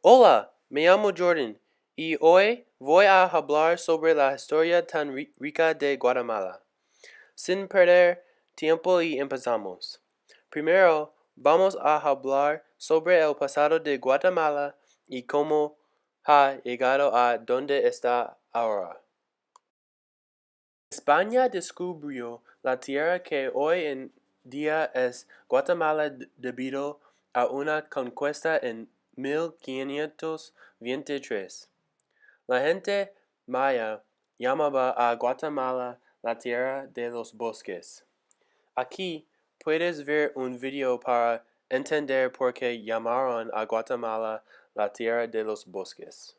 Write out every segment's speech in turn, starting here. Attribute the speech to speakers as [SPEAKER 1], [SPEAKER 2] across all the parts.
[SPEAKER 1] Hola, me llamo Jordan y hoy voy a hablar sobre la historia tan rica de Guatemala. Sin perder tiempo y empezamos. Primero, vamos a hablar sobre el pasado de Guatemala y cómo ha llegado a donde está ahora. España descubrió la tierra que hoy en día es Guatemala debido a una conquista en 1523. La gente maya llamaba a Guatemala la tierra de los bosques. Aquí puedes ver un video para entender por qué llamaron a Guatemala la tierra de los bosques.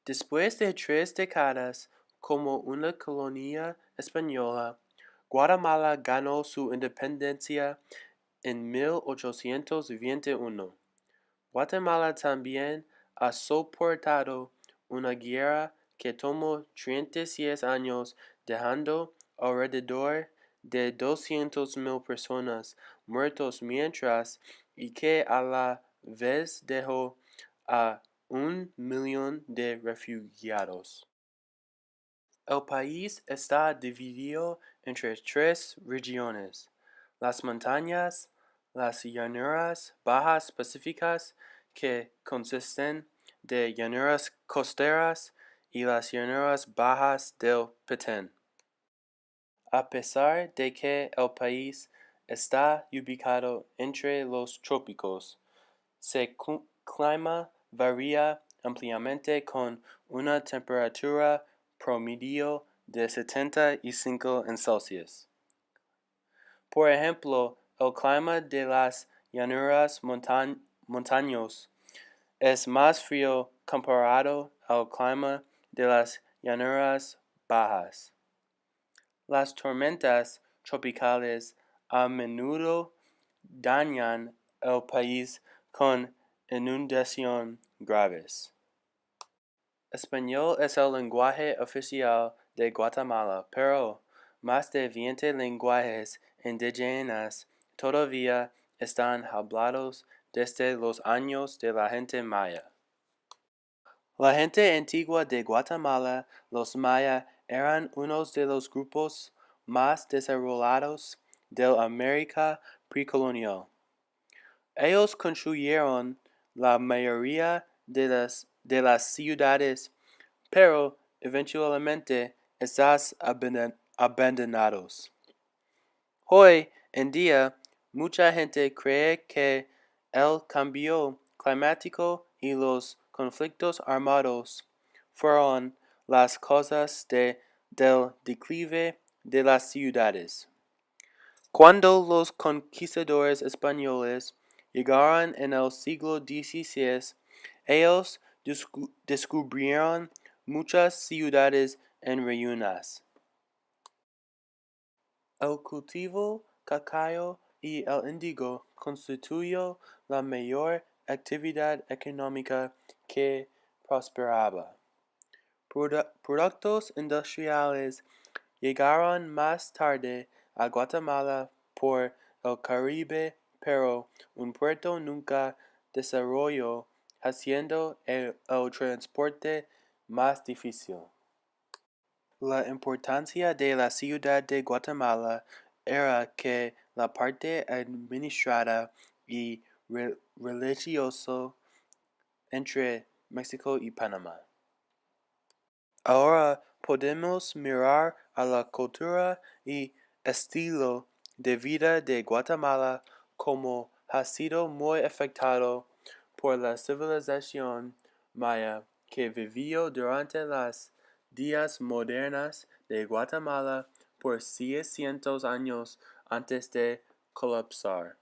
[SPEAKER 1] Después de 3 décadas como una colonia española, Guatemala ganó su independencia en 1821. Guatemala también ha soportado una guerra que tomó 36 años, dejando alrededor de 200,000 personas muertas mientras y que a la vez dejó a 1 millón de refugiados. El país está dividido entre 3 regiones: las montañas, las llanuras bajas pacíficas, que consisten de llanuras costeras, y las llanuras bajas del Petén. A pesar de que el país está ubicado entre los trópicos, su clima varía ampliamente con una temperatura promedio de 75 en Celsius. Por ejemplo, el clima de las llanuras montañosas es más frío comparado al clima de las llanuras bajas. Las tormentas tropicales a menudo dañan el país con inundaciones graves. Español es el lenguaje oficial de Guatemala, pero más de 20 lenguajes indígenas todavía están hablados desde los años de la gente maya. La gente antigua de Guatemala, los maya, eran uno de los grupos más desarrollados de América precolonial. Ellos construyeron la mayoría de las ciudades, pero eventualmente estas abandonados. Hoy en día, mucha gente cree que el cambio climático y los conflictos armados fueron las causas del declive de las ciudades. Cuando los conquistadores españoles llegaron en el siglo XVI, ellos descubrieron muchas ciudades en ruinas. El cultivo cacao y el índigo constituyó la mayor actividad económica que prosperaba. Productos industriales llegaron más tarde a Guatemala por el Caribe, pero un puerto nunca desarrolló, haciendo el transporte más difícil. La importancia de la ciudad de Guatemala era que la parte administrativa y religiosa entre México y Panamá. Ahora podemos mirar a la cultura y estilo de vida de Guatemala como ha sido muy afectado por la civilización maya que vivió durante las días modernas de Guatemala por 600 años antes de colapsar.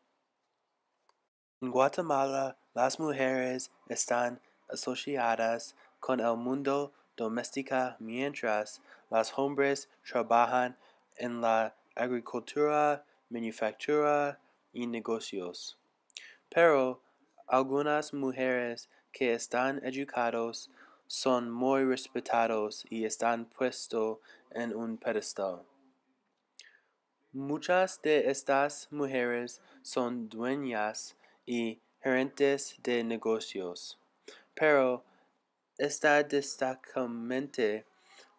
[SPEAKER 1] En Guatemala, las mujeres están asociadas con el mundo doméstica mientras las hombres trabajan en la agricultura, manufactura y negocios. Pero algunas mujeres que están educados son muy respetados y están puestos en un pedestal. Muchas de estas mujeres son dueñas y gerentes de negocios, pero estadísticamente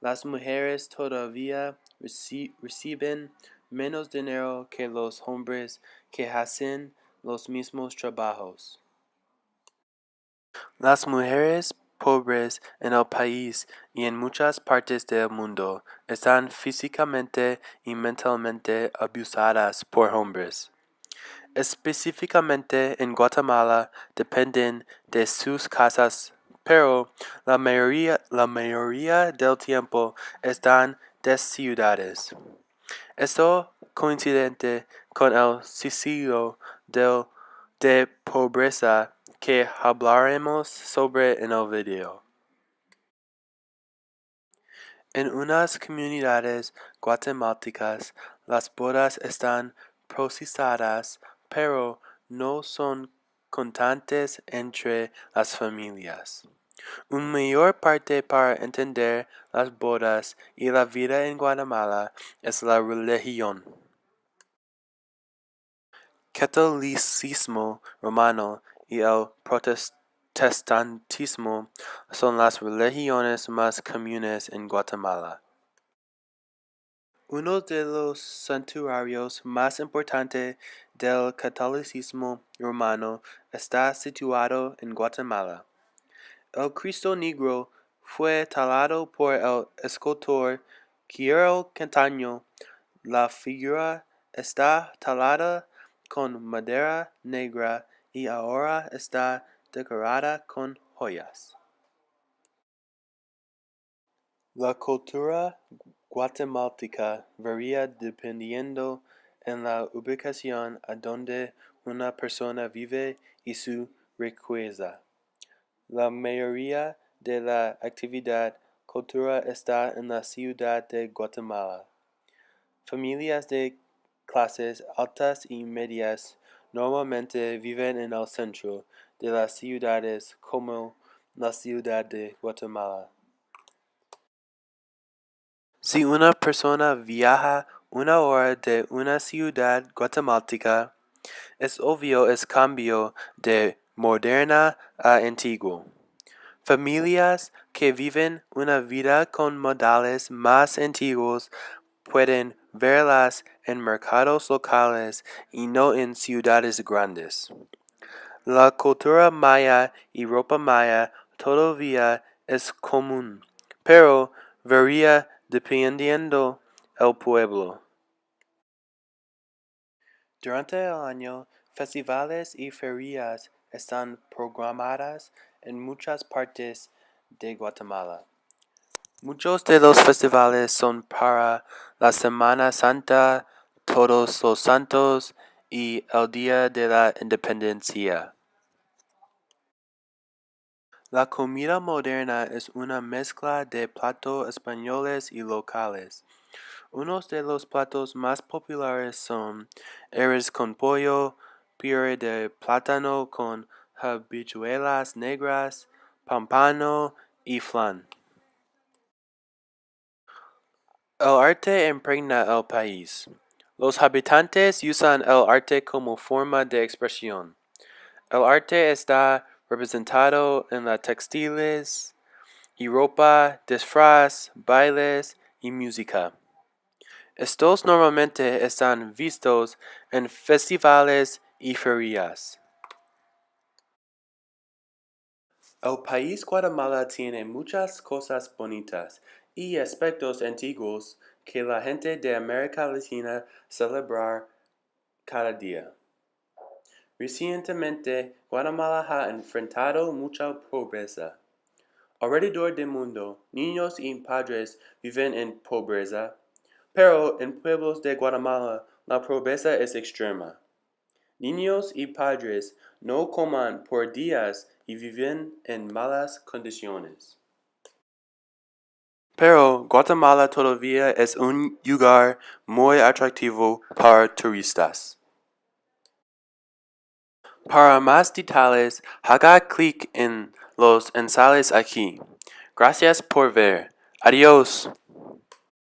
[SPEAKER 1] las mujeres todavía reciben menos dinero que los hombres que hacen los mismos trabajos. Las mujeres pobres en el país y en muchas partes del mundo están físicamente y mentalmente abusadas por hombres. Específicamente en Guatemala dependen de sus casas, pero la mayoría del tiempo están desciudades. Esto coincidente con el siglo de pobreza que hablaremos sobre en el video. En unas comunidades guatemaltecas, las bodas están procesadas, pero no son constantes entre las familias. Una mayor parte para entender las bodas y la vida en Guatemala es la religión. Catolicismo romano y el protestantismo son las religiones más comunes en Guatemala. Uno de los santuarios más importantes del catolicismo romano está situado en Guatemala. El Cristo Negro fue talado por el escultor Guillermo Cantaño. La figura está talada con madera negra y ahora está decorada con joyas. La cultura guatemalteca varía dependiendo en la ubicación a donde una persona vive y su riqueza. La mayoría de la actividad cultural está en la ciudad de Guatemala. Familias de clases altas y medias normalmente viven en el centro de las ciudades como la ciudad de Guatemala. Si una persona viaja una hora de una ciudad guatemalteca, es obvio el cambio de moderna a antiguo. Familias que viven una vida con modales más antiguos pueden verlas en mercados locales y no en ciudades grandes. La cultura maya y ropa maya todavía es común, pero varía dependiendo el pueblo. Durante el año, festivales y ferias están programadas en muchas partes de Guatemala. Muchos de los festivales son para la Semana Santa, Todos los Santos y el Día de la Independencia. La comida moderna es una mezcla de platos españoles y locales. Unos de los platos más populares son arroz con pollo, puré de plátano con habichuelas negras, pampano y flan. El arte impregna el país. Los habitantes usan el arte como forma de expresión. El arte está representado en las textiles y ropa, disfraz, bailes y música. Estos normalmente están vistos en festivales y ferias. El país Guatemala tiene muchas cosas bonitas y aspectos antiguos que la gente de América Latina celebra cada día. Recientemente, Guatemala ha enfrentado mucha pobreza. Alrededor del mundo, niños y padres viven en pobreza, pero en pueblos de Guatemala la pobreza es extrema. Niños y padres no coman por días y viven en malas condiciones. Pero Guatemala todavía es un lugar muy atractivo para turistas. Para más detalles, haga clic en los enlaces aquí. Gracias por ver. Adiós.